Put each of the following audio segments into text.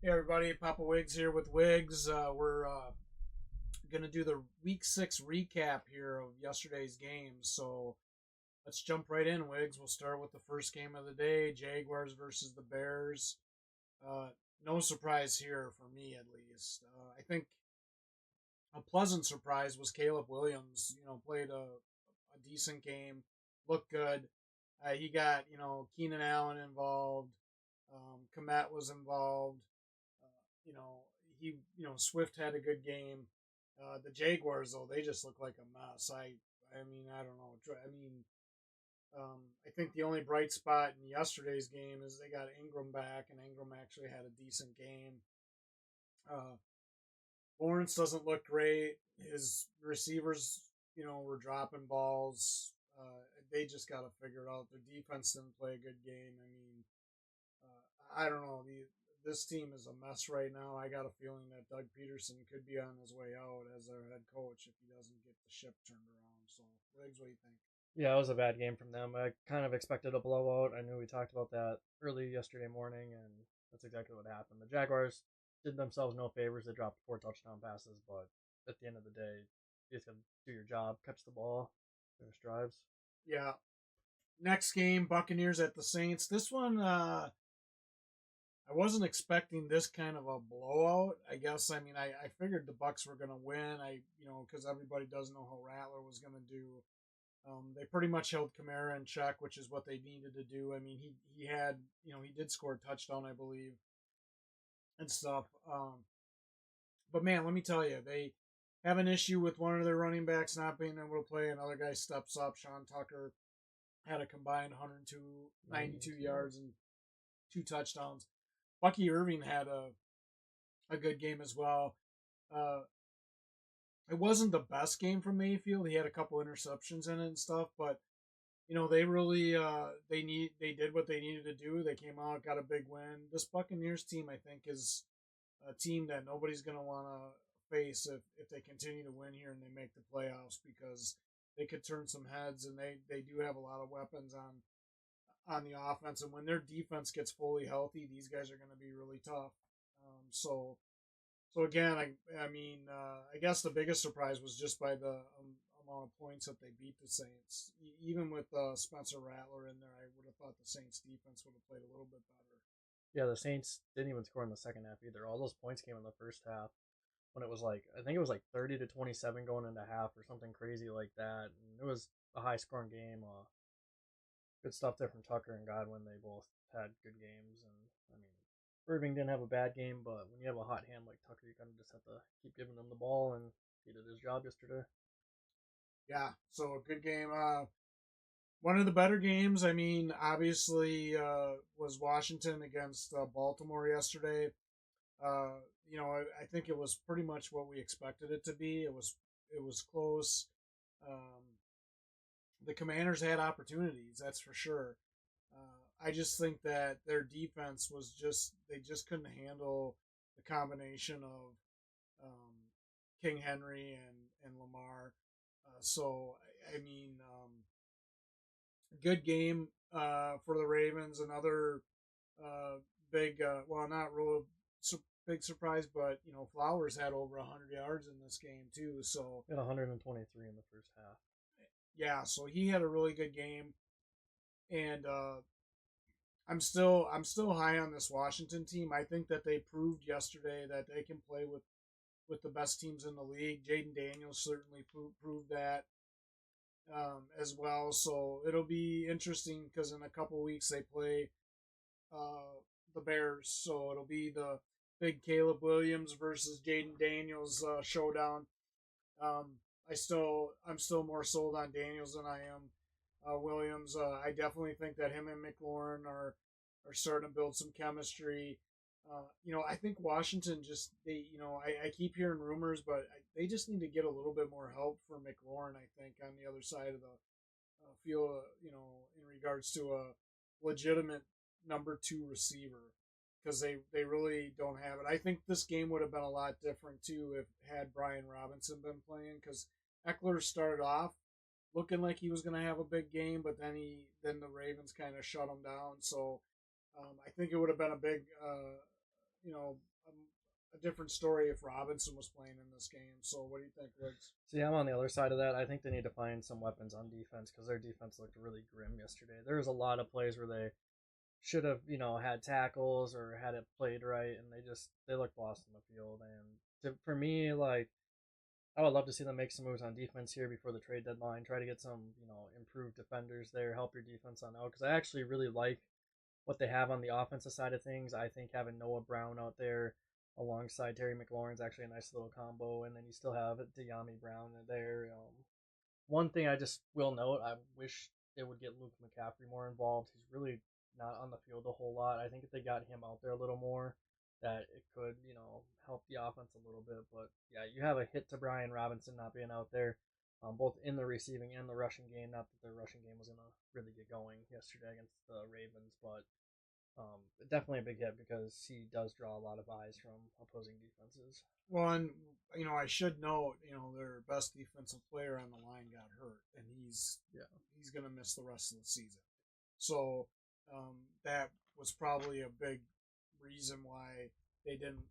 Hey everybody, Papa Wiggs here with Wiggs. We're going to do the Week 6 recap here of yesterday's games. So let's jump right in, Wiggs. We'll start with the first game of the day, Jaguars versus the Bears. Uh, no surprise here for me, at least. I think a pleasant surprise was Caleb Williams. Played a decent game, looked good. He got, Keenan Allen involved. Komet was involved. You know, Swift had a good game. The Jaguars, though, they just look like a mess. I mean, I don't know. I think the only bright spot in yesterday's game is they got Ingram back, and Ingram actually had a decent game. Uh, Lawrence doesn't look great. His receivers, were dropping balls. They just got to figure it out. Their defense didn't play a good game. I mean, I don't know. This team is a mess right now. I got a feeling that Doug Peterson could be on his way out as their head coach if he doesn't get the ship turned around. So, Riggs, what do you think? Yeah, it was a bad game from them. I kind of expected a blowout. I knew we talked about that early yesterday morning, and that's exactly what happened. The Jaguars did themselves no favors. They dropped 4 touchdown passes, but at the end of the day, you just got to do your job, catch the ball, finish drives. Yeah. Next game, Buccaneers at the Saints. This one, I wasn't expecting this kind of a blowout. I guess. I mean, I figured the Bucks were going to win. Because everybody does know how Rattler was going to do. They pretty much held Kamara in check, which is what they needed to do. I mean, he had, he did score a touchdown, I believe, and stuff. But man, let me tell you, they have an issue with one of their running backs not being able to play. Another guy steps up. Sean Tucker had a combined 92 yards and 2 touchdowns. Bucky Irving had a good game as well. Uh, it wasn't the best game from Mayfield. He had a couple interceptions in it and stuff, but they really they did what they needed to do. They came out, got a big win. This Buccaneers team, I think, is a team that nobody's going to want to face if they continue to win here and they make the playoffs, because they could turn some heads, and they do have a lot of weapons on the offense. And when their defense gets fully healthy, these guys are going to be really tough. So again, I guess the biggest surprise was just by the amount of points that they beat the Saints. Even with Spencer Rattler in there, I would have thought the Saints defense would have played a little bit better. Yeah, the Saints didn't even score in the second half either. All those points came in the first half when it was I think it was like 30-27 going into half or something crazy like that. And it was a high scoring game. Good stuff there from Tucker and Godwin. They both had good games, and I mean, Irving didn't have a bad game, but when you have a hot hand like Tucker, you kind of just have to keep giving him the ball, and he did his job yesterday. Yeah, so a good game. One of the better games, I mean, obviously, was Washington against Baltimore yesterday. I think it was pretty much what we expected it to be. It was close. The Commanders had opportunities, that's for sure. I just think that their defense they just couldn't handle the combination of King Henry and Lamar. So, I mean, good game for the Ravens. Another big, well, not real big surprise, but Flowers had over 100 yards in this game too. So He had 123 in the first half. yeah, so he had a really good game, and I'm still high on this Washington team. I think that they proved yesterday that they can play with the best teams in the league. Jaden Daniels certainly proved that as well. So it'll be interesting because in a couple weeks they play the Bears. So it'll be the big Caleb Williams versus Jaden Daniels showdown. Um, I'm still more sold on Daniels than I am Williams. I definitely think that him and McLaurin are starting to build some chemistry. I think Washington I keep hearing rumors, but they just need to get a little bit more help for McLaurin. I think on the other side of the field, in regards to a legitimate number two receiver, because they really don't have it. I think this game would have been a lot different too if had Brian Robinson been playing, because Eckler started off looking like he was going to have a big game, but then the Ravens kind of shut him down. So I think it would have been a big a different story if Robinson was playing in this game. So what do you think, Woods? See, I'm on the other side of that. I think they need to find some weapons on defense because their defense looked really grim yesterday. There was a lot of plays where they should have, had tackles or had it played right, and they looked lost on the field. And for me, like, I would love to see them make some moves on defense here before the trade deadline. Try to get some, improved defenders there, help your defense on out. Because I actually really like what they have on the offensive side of things. I think having Noah Brown out there alongside Terry McLaurin's actually a nice little combo. And then you still have De'Ami Brown there. One thing I just will note, I wish they would get Luke McCaffrey more involved. He's really not on the field a whole lot. I think if they got him out there a little more, that it could, help the offense a little bit. But yeah, you have a hit to Brian Robinson not being out there, both in the receiving and the rushing game. Not that their rushing game was going to really get going yesterday against the Ravens, but definitely a big hit because he does draw a lot of eyes from opposing defenses. Well, and I should note, their best defensive player on the line got hurt, and he's going to miss the rest of the season. So that was probably a big reason why they didn't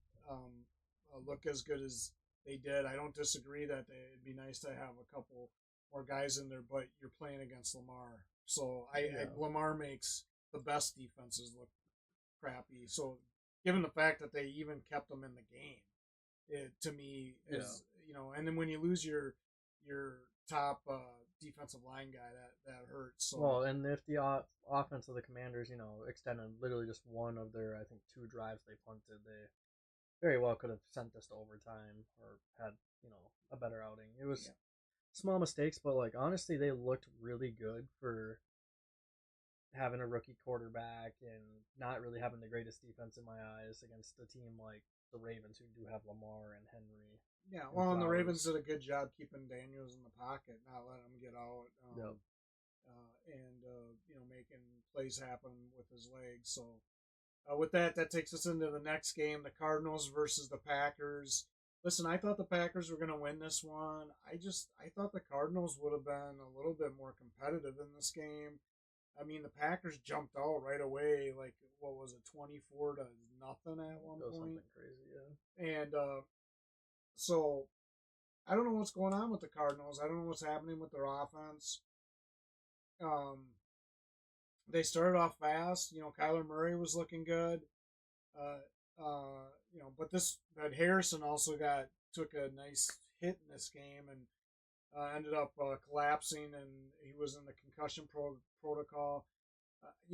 look as good as they did. I don't disagree that it'd be nice to have a couple more guys in there, but you're playing against Lamar, so Lamar makes the best defenses look crappy. So given the fact that they even kept them in the game, it to me is and then when you lose your top defensive line guy, that hurts. So. Well, and if the offense of the Commanders, extended literally just one of their, I think, 2 drives they punted, they very well could have sent this to overtime or had, a better outing. It was small mistakes, but like honestly, they looked really good for having a rookie quarterback and not really having the greatest defense in my eyes against a team like the Ravens, who do have Lamar and Henry. Yeah, well, and the Ravens did a good job keeping Daniels in the pocket, not letting him get out, and making plays happen with his legs. So, with that takes us into the next game: the Cardinals versus the Packers. Listen, I thought the Packers were going to win this one. I thought the Cardinals would have been a little bit more competitive in this game. I mean, the Packers jumped out right away, like, what was it, 24-0 at one point? Something crazy, yeah. And so I don't know what's going on with the Cardinals. I don't know what's happening with their offense. They started off fast. Kyler Murray was looking good. But Harrison also took a nice hit in this game and ended up collapsing, and he was in the concussion protocol.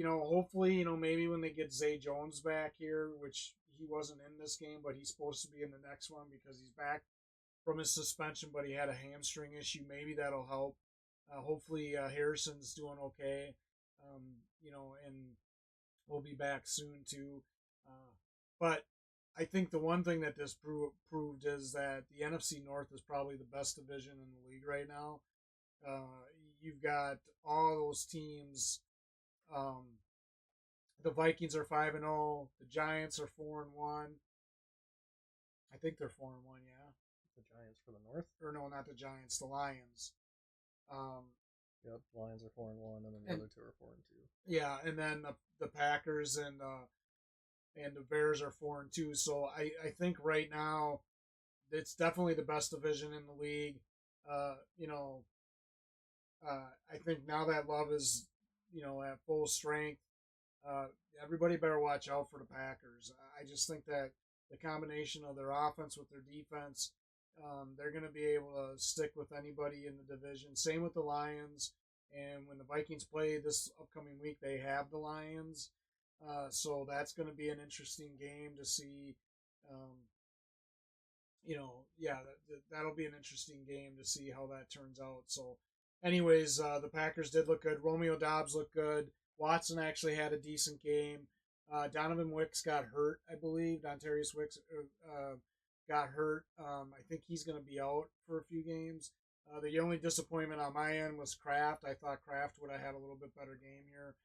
Hopefully, maybe when they get Zay Jones back here, which he wasn't in this game, but he's supposed to be in the next one because he's back from his suspension, but he had a hamstring issue. Maybe that'll help. Hopefully, Harrison's doing okay, and we'll be back soon too. But I think the one thing that this proved is that the NFC North is probably the best division in the league right now. You've got all those teams. The Vikings are 5-0. The Giants are 4-1. I think they're 4-1. Yeah. The Giants for the North? Or no, not the Giants. The Lions. Yep, Lions are 4-1, and then the other 2 are 4-2. Yeah, and then the Packers and the Bears are 4-2. So I think right now it's definitely the best division in the league. I think now that Love is at full strength, everybody better watch out for the Packers. I just think that the combination of their offense with their defense, they're going to be able to stick with anybody in the division. Same with the Lions. And when the Vikings play this upcoming week, they have the Lions. So that's going to be an interesting game to see. That'll be an interesting game to see how that turns out. So, anyways, the Packers did look good. Romeo Doubs looked good. Watson actually had a decent game. Donovan Wicks got hurt, I believe. Dontarius Wicks got hurt. I think he's going to be out for a few games. The only disappointment on my end was Kraft. I thought Kraft would have had a little bit better game here.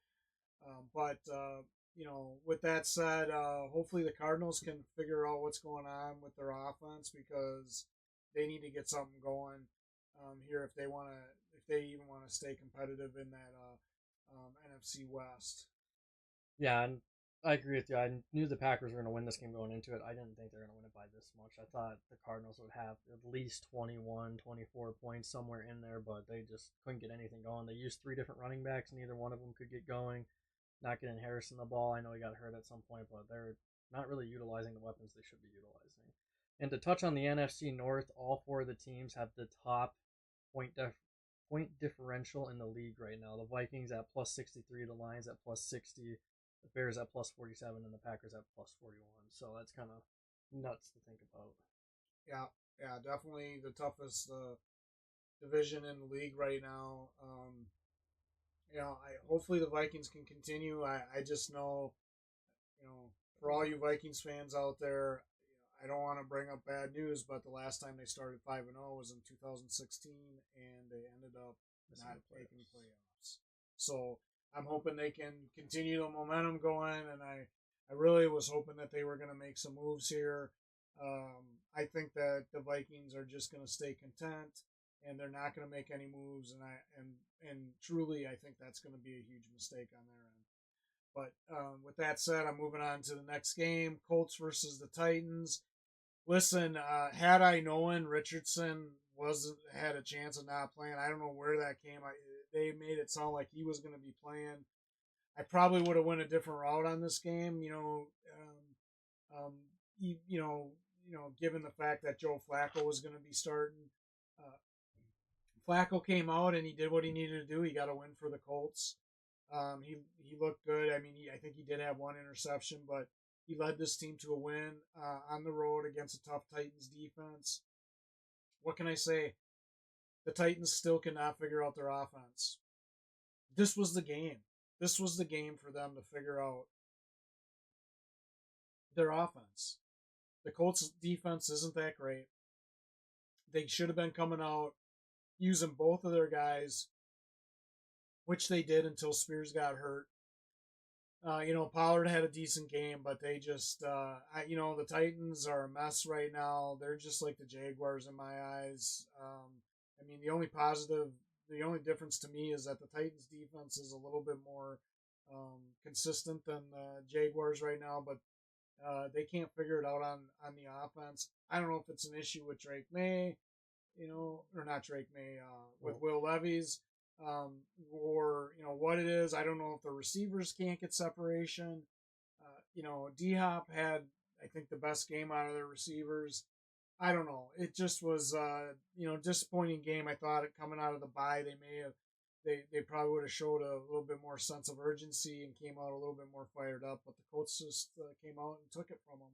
But with that said, hopefully the Cardinals can figure out what's going on with their offense, because they need to get something going here if they even want to stay competitive in that NFC West. Yeah, and I agree with you. I knew the Packers were going to win this game going into it. I didn't think they were going to win it by this much. I thought the Cardinals would have at least 21, 24 points somewhere in there, but they just couldn't get anything going. They used three different running backs. Neither one of them could get going. Not getting Harrison the ball. I know he got hurt at some point, but they're not really utilizing the weapons they should be utilizing. And to touch on the NFC North, all four of the teams have the top point point differential in the league right now. The Vikings at plus 63, the Lions at plus 60, the Bears at plus 47, and the Packers at plus 41. So that's kind of nuts to think about. Yeah, yeah, definitely the toughest division in the league right now. Hopefully the Vikings can continue. I just know, for all you Vikings fans out there, I don't want to bring up bad news, but the last time they started 5-0 was in 2016, and they ended up not making playoffs. So I'm hoping they can continue the momentum going, and I really was hoping that they were going to make some moves here. I think that the Vikings are just going to stay content, and they're not going to make any moves, and truly I think that's going to be a huge mistake on their end. But with that said, I'm moving on to the next game, Colts versus the Titans. Listen, had I known Richardson had a chance of not playing, I don't know where that came. They made it sound like he was going to be playing. I probably would have went a different route on this game. Given the fact that Joe Flacco was going to be starting. Flacco came out and he did what he needed to do. He got a win for the Colts. He looked good. I mean, I think he did have one interception, but he led this team to a win on the road against a tough Titans defense. What can I say? The Titans still cannot figure out their offense. This was the game. This was the game for them to figure out their offense. The Colts defense isn't that great. They should have been coming out using both of their guys, which they did until Spears got hurt. Pollard had a decent game, but they just, the Titans are a mess right now. They're just like the Jaguars in my eyes. The only difference to me is that the Titans defense is a little bit more consistent than the Jaguars right now, but they can't figure it out on the offense. I don't know if it's an issue with Drake May, or not Drake May, with Will Levis. Or what it is. I don't know if the receivers can't get separation. D-Hop had, I think, the best game out of their receivers. I don't know. It just was disappointing game. I thought it coming out of the bye, they probably would have showed a little bit more sense of urgency and came out a little bit more fired up, but the Colts just came out and took it from them.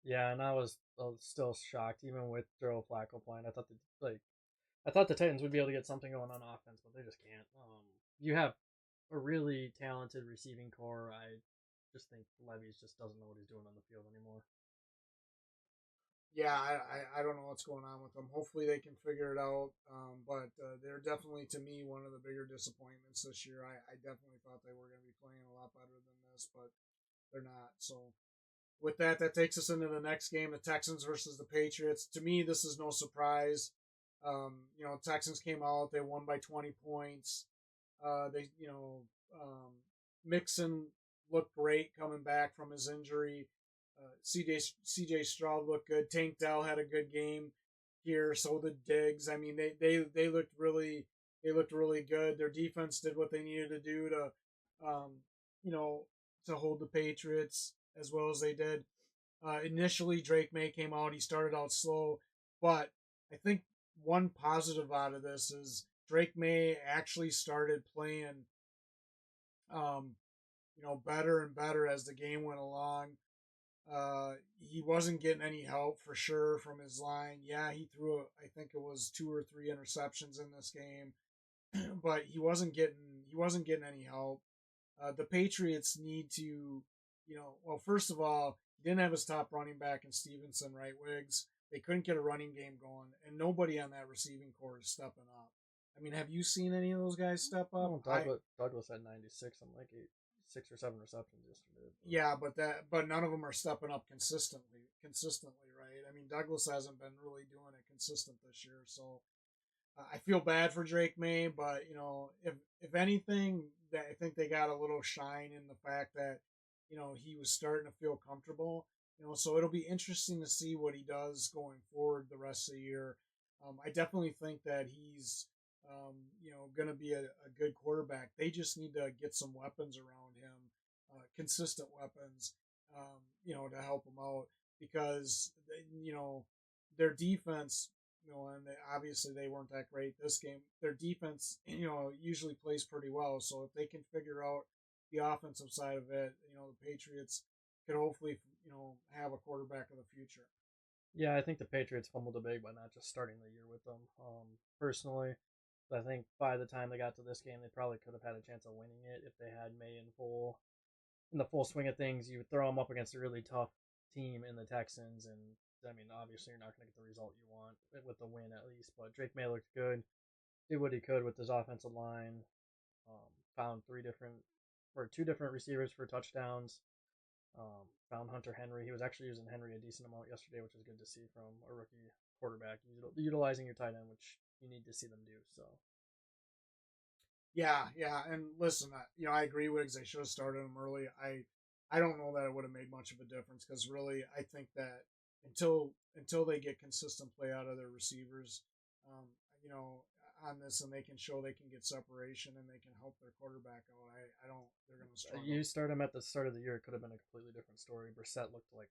Yeah, and I was still shocked even with Joe Flacco playing. I thought the Titans would be able to get something going on offense, but they just can't. You have a really talented receiving core. I just think Levy's just doesn't know what he's doing on the field anymore. Yeah, I don't know what's going on with them. Hopefully they can figure it out. But they're definitely, to me, one of the bigger disappointments this year. I definitely thought they were going to be playing a lot better than this, but they're not. So with that takes us into the next game, the Texans versus the Patriots. To me, this is no surprise. Texans came out. They won by 20 points. Mixon looked great coming back from his injury. CJ Stroud looked good. Tank Dell had a good game here. So did Diggs. I mean, they looked really good. Their defense did what they needed to do to hold the Patriots as well as they did. Initially, Drake May came out. He started out slow, but I think one positive out of this is Drake May actually started playing, better and better as the game went along. He wasn't getting any help for sure from his line. Yeah, he threw, I think it was 2 or 3 interceptions in this game, but he wasn't getting any help. The Patriots need to, first of all, he didn't have his top running back in Stevenson, right, Wiggs. They couldn't get a running game going, and nobody on that receiving core is stepping up. I mean, have you seen any of those guys step up? Douglas had 96 and like 6 or 7 receptions yesterday. Yeah, but none of them are stepping up consistently, right? I mean, Douglas hasn't been really doing it consistent this year, so I feel bad for Drake May, but if anything, I think they got a little shine in the fact that he was starting to feel comfortable. So it'll be interesting to see what he does going forward the rest of the year. I definitely think that he's, going to be a good quarterback. They just need to get some weapons around him, consistent weapons, to help him out because, their defense, and obviously they weren't that great this game. Their defense, usually plays pretty well. So if they can figure out the offensive side of it, the Patriots could hopefully, have a quarterback of the future. Yeah, I think the Patriots fumbled a big by not just starting the year with them. Personally, I think by the time they got to this game, they probably could have had a chance of winning it if they had May in the full swing of things. You would throw them up against a really tough team in the Texans, and I mean, obviously, you're not going to get the result you want with the win at least. But Drake May looked good, did what he could with his offensive line. Found two different receivers for touchdowns. Found Hunter Henry. He was actually using Henry a decent amount yesterday, which is good to see from a rookie quarterback. Utilizing your tight end, which you need to see them do. So Yeah, and listen, I agree with they should have started him early. I don't know that it would have made much of a difference because really, I think that until they get consistent play out of their receivers, um, you know, on this and they can show they can get separation and they can help their quarterback out. I don't. They're going to struggle. you start him at the start of the year, it could have been a completely different story. Brissett looked like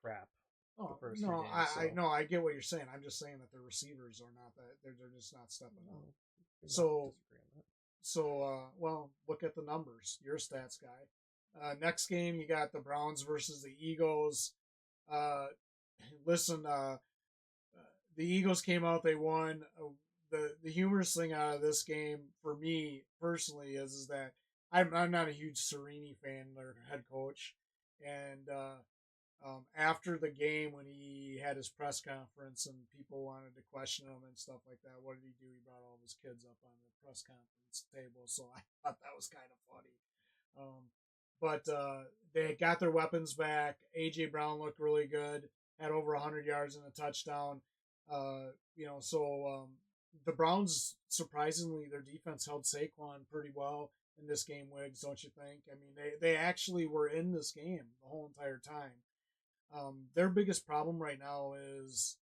crap the Oh first three no, games. I no, I get what you're saying. I'm just saying that their receivers are not that they're just not stepping up. No, So well, look at the numbers. You're a stats guy. Next game, you got the Browns versus the Eagles. Uh, listen, the Eagles came out, they won. The humorous thing out of this game for me personally is that I'm not a huge Serini fan, their head coach, and after the game when he had his press conference and people wanted to question him and stuff like that, what did he do? He brought all of his kids up on the press conference table, so I thought that was kind of funny. But they got their weapons back. AJ Brown looked really good, had over 100 yards and a touchdown. The Browns, surprisingly, their defense held Saquon pretty well in this game, Wiggs, don't you think? I mean, they actually were in this game the whole entire time. Their biggest problem right now is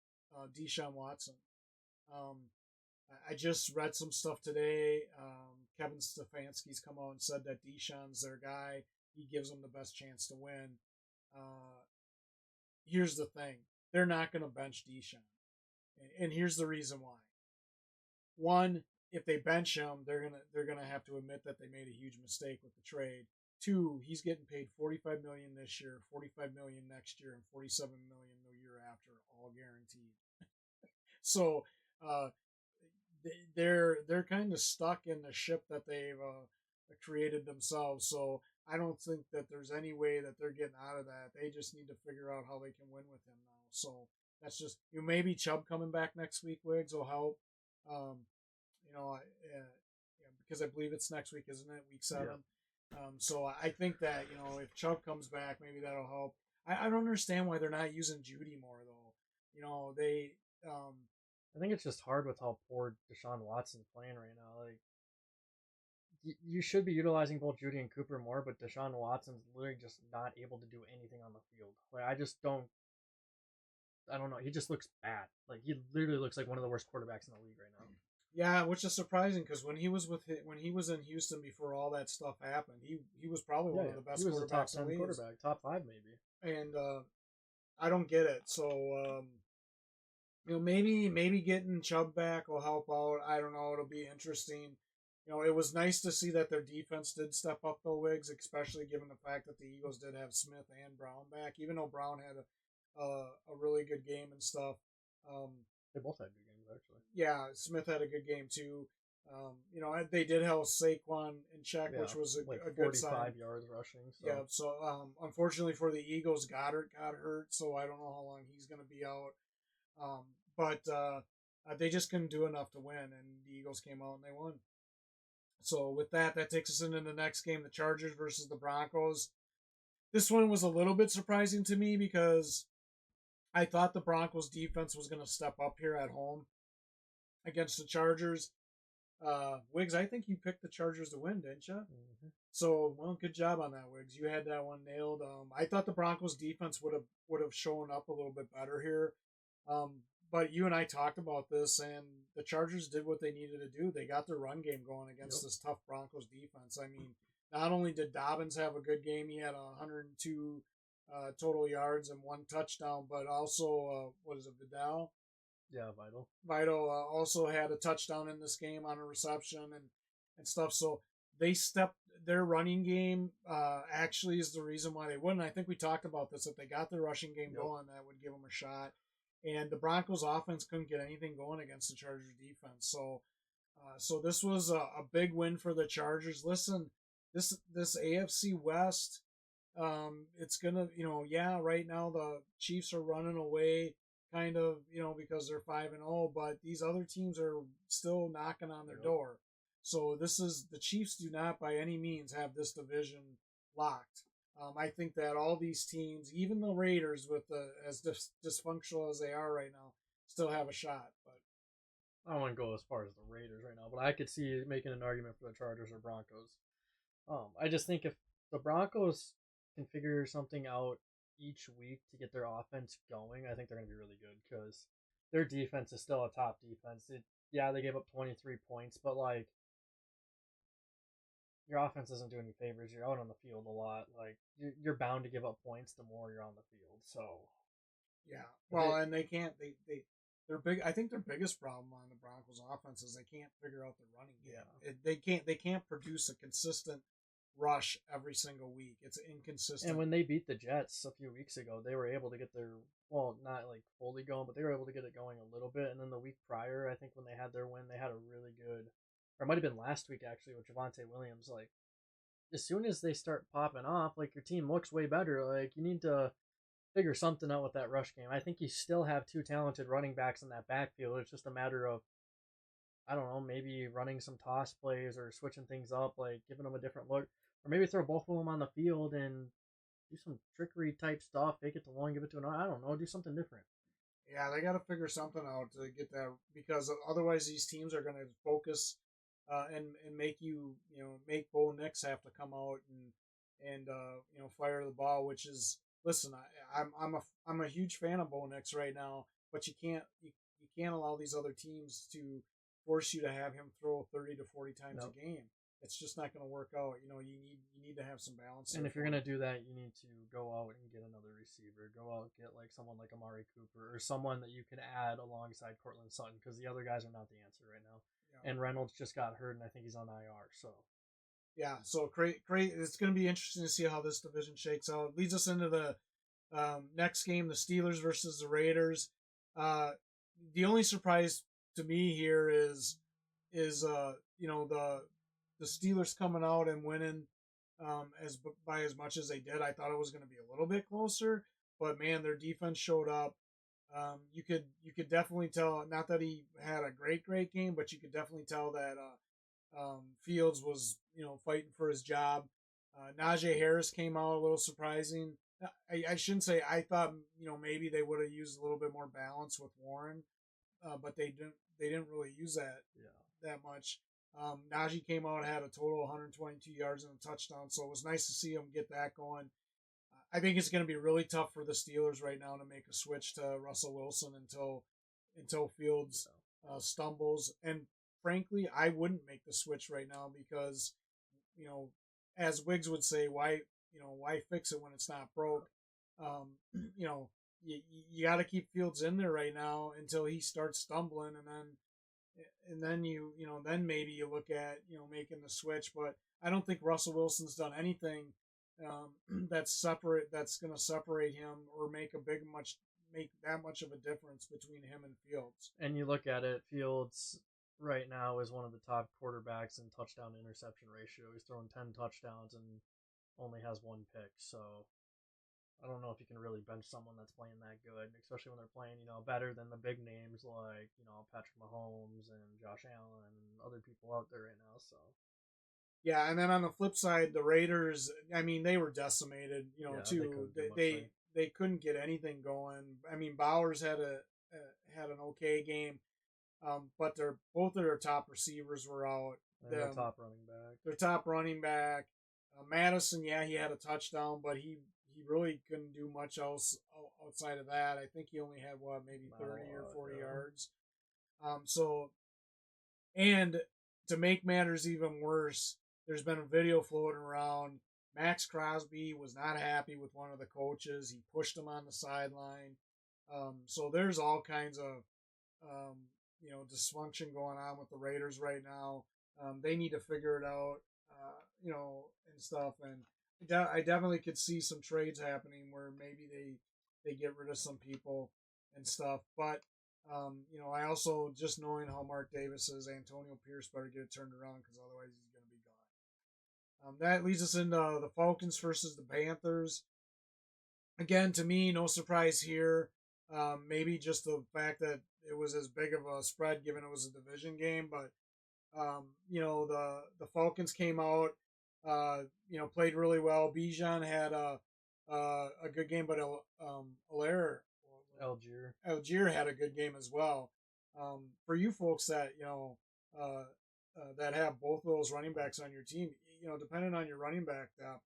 Deshaun Watson. Um, I just read some stuff today. Kevin Stefanski's come out and said that Deshaun's their guy. He gives them the best chance to win. Uh, Here's the thing: they're not going to bench Deshaun, and here's the reason why. One, if they bench him, they're gonna have to admit that they made a huge mistake with the trade. Two, he's getting paid $45 million this year, $45 million next year, and $47 million the year after, all guaranteed. So uh, they're kind of stuck in the ship that they've created themselves. So I don't think that there's any way that they're getting out of that. They just need to figure out how they can win with him now. So that's just maybe Chubb coming back next week, Wiggs, will help. Um, because I believe it's next week, isn't it? Week 7. Yeah. So I think that if Chubb comes back, maybe that'll help. I don't understand why they're not using Judy more though. They. I think it's just hard with how poor Deshaun Watson's playing right now. Like, you should be utilizing both Judy and Cooper more, but Deshaun Watson's literally just not able to do anything on the field. Like, I don't know. He just looks bad. Like, he literally looks like one of the worst quarterbacks in the league right now. Yeah, which is surprising because when he was in Houston before all that stuff happened, he was probably one of the best quarterbacks in the league. Quarterback, top 5 maybe. And I don't get it. So maybe getting Chubb back will help out. I don't know. It'll be interesting. It was nice to see that their defense did step up though, Wiggs, especially given the fact that the Eagles did have Smith and Brown back, even though Brown had a really good game and stuff. They both had good games, actually. Yeah, Smith had a good game too. They did have Saquon in check, which was a good sign. 45 yards rushing. So. Yeah, so unfortunately for the Eagles, Goddard got hurt, so I don't know how long he's going to be out. But they just couldn't do enough to win, and the Eagles came out and they won. So with that takes us into the next game, the Chargers versus the Broncos. This one was a little bit surprising to me because I thought the Broncos defense was going to step up here at home against the Chargers. Wiggs, I think you picked the Chargers to win, didn't you? Mm-hmm. So, well, good job on that, Wiggs. You had that one nailed. I thought the Broncos defense would have shown up a little bit better here. But you and I talked about this, and the Chargers did what they needed to do. They got their run game going against Yep. this tough Broncos defense. I mean, not only did Dobbins have a good game, he had 102 total yards and one touchdown, but also, what is it, Vidal? Yeah, vital. Vito also had a touchdown in this game on a reception and stuff. So they stepped their running game. Actually, is the reason why they wouldn't. I think we talked about this. If they got their rushing game Yep. going, that would give them a shot. And the Broncos' offense couldn't get anything going against the Chargers' defense. So this was a big win for the Chargers. Listen, this AFC West, it's gonna, yeah, right now the Chiefs are running away, kind of, because they're 5-0, but these other teams are still knocking on their Yep. door. So the Chiefs do not by any means have this division locked. I think that all these teams, even the Raiders, with as dysfunctional as they are right now, still have a shot. But I wouldn't go as far as the Raiders right now, but I could see making an argument for the Chargers or Broncos. I just think if the Broncos can figure something out each week to get their offense going, I think they're going to be really good because their defense is still a top defense. Yeah, they gave up 23 points, but like your offense doesn't do any favors. You're out on the field a lot. Like you're bound to give up points the more you're on the field. So yeah, well, and they can't. They're big. I think their biggest problem on the Broncos' offense is they can't figure out their running game. Yeah. They can't produce a consistent rush every single week. It's inconsistent. And when they beat the Jets a few weeks ago, they were able to get their not like fully going, but they were able to get it going a little bit. And then the week prior, I think when they had their win, they had a really good, or it might have been last week actually with Javonte Williams. Like as soon as they start popping off, like your team looks way better. Like you need to figure something out with that rush game. I think you still have two talented running backs in that backfield. It's just a matter of I don't know, maybe running some toss plays or switching things up, like giving them a different look, or maybe throw both of them on the field and do some trickery type stuff. Fake it to one, give it to another. I don't know, do something different. Yeah, they got to figure something out to get that, because otherwise these teams are going to focus and make make Bo Nix have to come out and fire the ball. Which is, listen, I'm a huge fan of Bo Nix right now, but you can't allow these other teams to force you to have him throw 30 to 40 times Nope. a game. It's just not going to work out. You need to have some balance. And if you're gonna do that, you need to go out and get another receiver. Go out and get like someone like Amari Cooper or someone that you can add alongside Cortland Sutton because the other guys are not the answer right now. Yeah. And Reynolds just got hurt, and I think he's on IR. So Yeah, so it's going to be interesting to see how this division shakes out. It leads us into the next game, the Steelers versus the Raiders. The only surprise to me here is the Steelers coming out and winning as by as much as they did. I thought it was going to be a little bit closer, but man, their defense showed up. You could definitely tell. Not that he had a great game, but you could definitely tell that Fields was fighting for his job. Najee Harris came out a little surprising. I shouldn't say I thought maybe they would have used a little bit more balance with Warren, but they didn't really use that much. Najee came out, had a total of 122 yards and a touchdown, so it was nice to see him get that going. I think it's going to be really tough for the Steelers right now to make a switch to Russell Wilson until Fields stumbles. And frankly, I wouldn't make the switch right now because, as Wiggs would say, why fix it when it's not broke? Um, you know, you got to keep Fields in there right now until he starts stumbling, then maybe you look at making the switch. But I don't think Russell Wilson's done anything that's going to separate him or make that much of a difference between him and Fields. and you look at it, Fields right now is one of the top quarterbacks in touchdown to interception ratio. He's thrown 10 touchdowns and only has one pick. So I don't know if you can really bench someone that's playing that good, especially when they're playing, better than the big names like, Patrick Mahomes and Josh Allen and other people out there right now. So Yeah, and then on the flip side, the Raiders, I mean, they were decimated, too. They couldn't get anything going. I mean, Bowers had an okay game, but both of their top receivers were out. and their top running back. Their top running back, Madison, yeah, he had a touchdown, but he really couldn't do much else outside of that. I think he only had what, maybe Not a 30 or lot, 40 yeah. yards. So, and to make matters even worse, there's been a video floating around. Max Crosby was not happy with one of the coaches. He pushed him on the sideline. So there's all kinds of um, dysfunction going on with the Raiders right now. They need to figure it out, and stuff. And I definitely could see some trades happening where maybe they get rid of some people and stuff. But I also, just knowing how Mark Davis is, Antonio Pierce better get it turned around because otherwise he's going to be gone. That leads us into the Falcons versus the Panthers. Again, to me, no surprise here. Maybe just the fact that it was as big of a spread, given it was a division game. But the Falcons came out, played really well. Bijan had a good game, but Algier. Algier had a good game as well. For you folks that that have both of those running backs on your team, depending on your running back depth,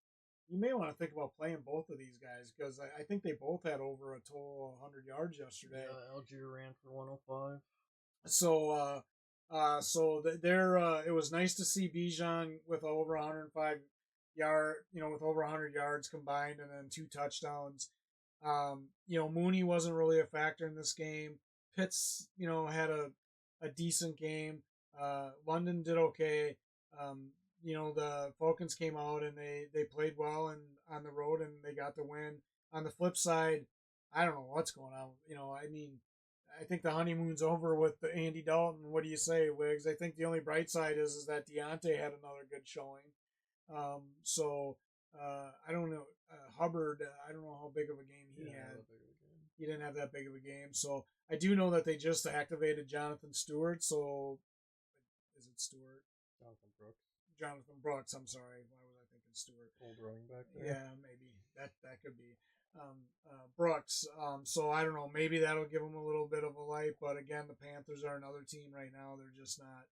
you may want to think about playing both of these guys because I think they both had over a total of 100 yards yesterday. Yeah, Algier ran for 105. It was nice to see Bijan with over 105 with over 100 yards combined and then 2 touchdowns. Mooney wasn't really a factor in this game. Pitts, had a decent game. London did okay. The Falcons came out and they played well and on the road and they got the win. On the flip side, I don't know what's going on. I think the honeymoon's over with the Andy Dalton. What do you say, Wiggs? I think the only bright side is that Deontay had another good showing. I don't know. Hubbard, I don't know how big of a game he had. He didn't have that big of a game. So I do know that they just activated Jonathan Stewart. So is it Stewart? Jonathan Brooks. Jonathan Brooks. I'm sorry. Why was I thinking Stewart? Old running back there. Yeah, maybe that could be Brooks. So I don't know. Maybe that'll give them a little bit of a light. But again, the Panthers are another team right now. They're just not.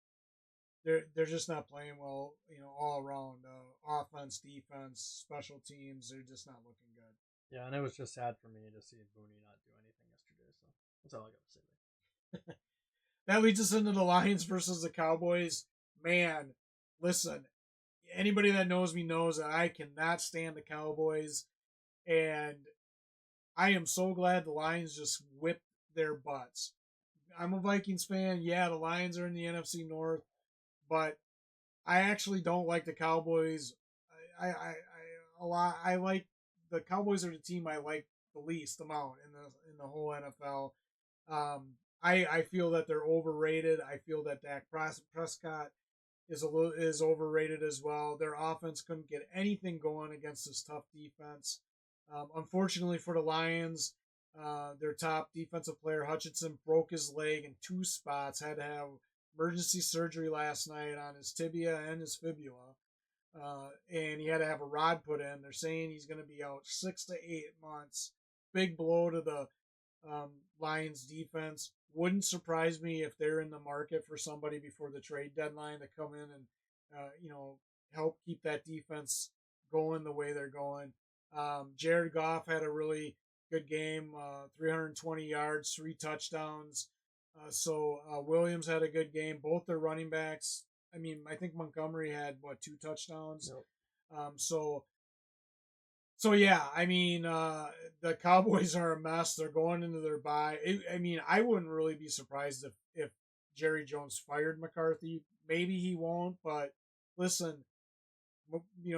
They're just not playing well. All around, offense, defense, special teams. They're just not looking good. Yeah, and it was just sad for me to see Booney not do anything yesterday. So that's all I got to say there. That leads us into the Lions versus the Cowboys. Man, listen, anybody that knows me knows that I cannot stand the Cowboys, and I am so glad the Lions just whipped their butts. I'm a Vikings fan. Yeah, the Lions are in the NFC North, but I actually don't like the Cowboys. A lot. I like the Cowboys are the team I like the least amount in the whole NFL. I feel that they're overrated. I feel that Dak Prescott is overrated as well. Their offense couldn't get anything going against this tough defense. Unfortunately for the Lions, their top defensive player Hutchinson broke his leg in 2 spots. Had to have emergency surgery last night on his tibia and his fibula, and he had to have a rod put in. They're saying he's going to be out 6 to 8 months. Big blow to the Lions defense. Wouldn't surprise me if they're in the market for somebody before the trade deadline to come in and help keep that defense going the way they're going. Jared Goff had a really good game, 320 yards, 3 touchdowns. Williams had a good game. Both their running backs. I think Montgomery had 2 touchdowns. Yep. So yeah, the Cowboys are a mess. They're going into their bye. I wouldn't really be surprised if Jerry Jones fired McCarthy. Maybe he won't, but listen,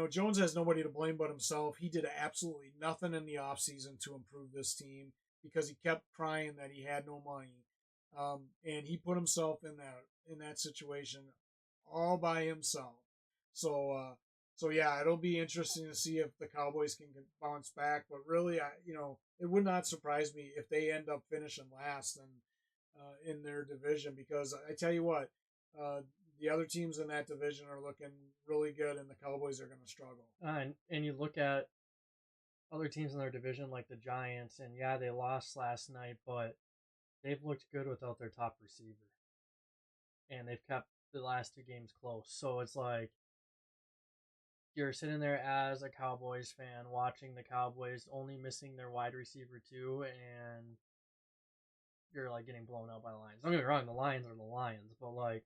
Jones has nobody to blame but himself. He did absolutely nothing in the offseason to improve this team because he kept crying that he had no money. And he put himself in that situation all by himself. So yeah, it'll be interesting to see if the Cowboys can bounce back. But really, it would not surprise me if they end up finishing last in their division because I tell you what, the other teams in that division are looking really good, and the Cowboys are going to struggle. And you look at other teams in their division like the Giants, and yeah, they lost last night, but they've looked good without their top receiver, and they've kept the last 2 games close. So it's like you're sitting there as a Cowboys fan watching the Cowboys only missing their wide receiver too, and you're like getting blown out by the Lions. Don't get me wrong, the Lions are the Lions, but like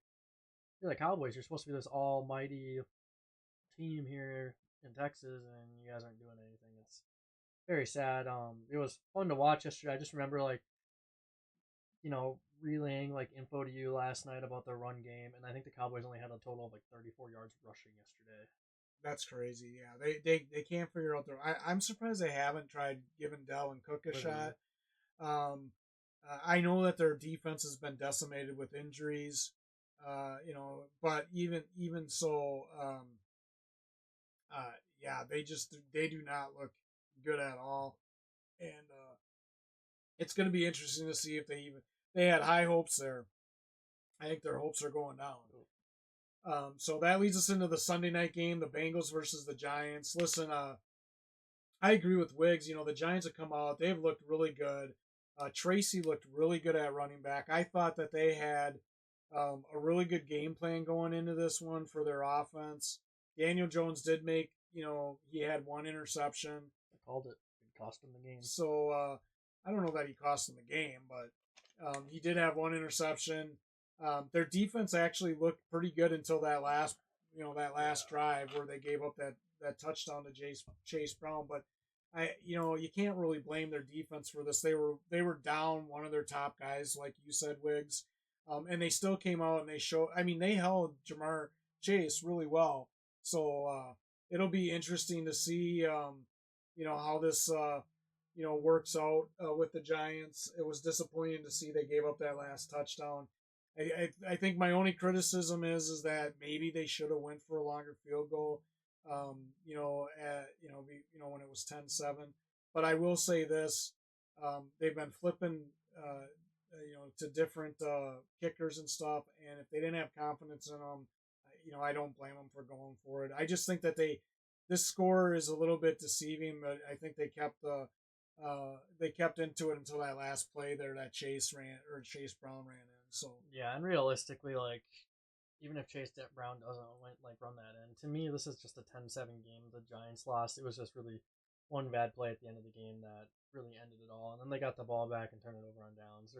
you're the Cowboys. You're supposed to be this almighty team here in Texas, and you guys aren't doing anything. It's very sad. It was fun to watch yesterday. I just remember like relaying like info to you last night about their run game, and I think the Cowboys only had a total of like 34 yards rushing yesterday. That's crazy. Yeah, they can't figure out their. I'm surprised they haven't tried giving Dalvin Cook a Literally, shot. Um, I know that their defense has been decimated with injuries. But even so, yeah, they do not look good at all, and it's going to be interesting to see if they had high hopes there. I think their hopes are going down. So that leads us into the Sunday night game, the Bengals versus the Giants. Listen, I agree with Wiggs. The Giants have come out; they've looked really good. Tracy looked really good at running back. I thought that they had a really good game plan going into this one for their offense. Daniel Jones did make, he had one interception. I called it. It cost them the game. So I don't know that he cost them the game, but he did have one interception. Their defense actually looked pretty good until that last drive where they gave up that touchdown to Chase Brown. But you can't really blame their defense for this. They were down one of their top guys, like you said, Wiggs, and they still came out and they showed. I mean, they held Jamar Chase really well. So it'll be interesting to see, how this works out with the Giants. It was disappointing to see they gave up that last touchdown. I think my only criticism is that maybe they should have went for a longer field goal. When it was 10-7. But I will say this: they've been flipping, to different kickers and stuff, and if they didn't have confidence in them, I don't blame them for going for it. I just think that this score is a little bit deceiving, but I think they kept into it until that last play there that Chase Brown ran in. So yeah, and realistically, like even if Chase Brown doesn't run that in, to me this is just a 10-7 game. The Giants lost. It was just really one bad play at the end of the game that really ended it all. And then they got the ball back and turned it over on downs.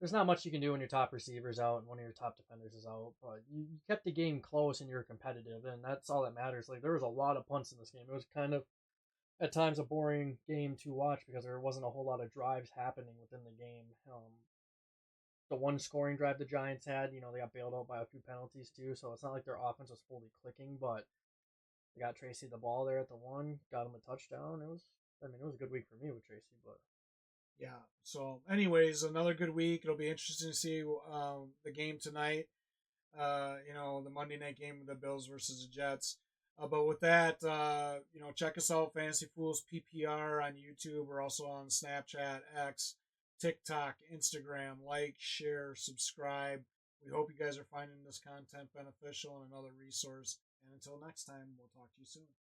There's not much you can do when your top receiver's out and one of your top defenders is out, but you kept the game close and you're competitive, and that's all that matters. Like there was a lot of punts in this game. It was kind of at times a boring game to watch because there wasn't a whole lot of drives happening within the game. The one scoring drive the Giants had, they got bailed out by a few penalties too, so it's not like their offense was fully clicking, but they got Tracy the ball there at the one, got him a touchdown. It was a good week for me with Tracy, but yeah. So, anyways, another good week. It'll be interesting to see the game tonight. The Monday night game of the Bills versus the Jets. But with that, check us out, Fantasy Fools PPR on YouTube. We're also on Snapchat, X, TikTok, Instagram. Like, share, subscribe. We hope you guys are finding this content beneficial and another resource. And until next time, we'll talk to you soon.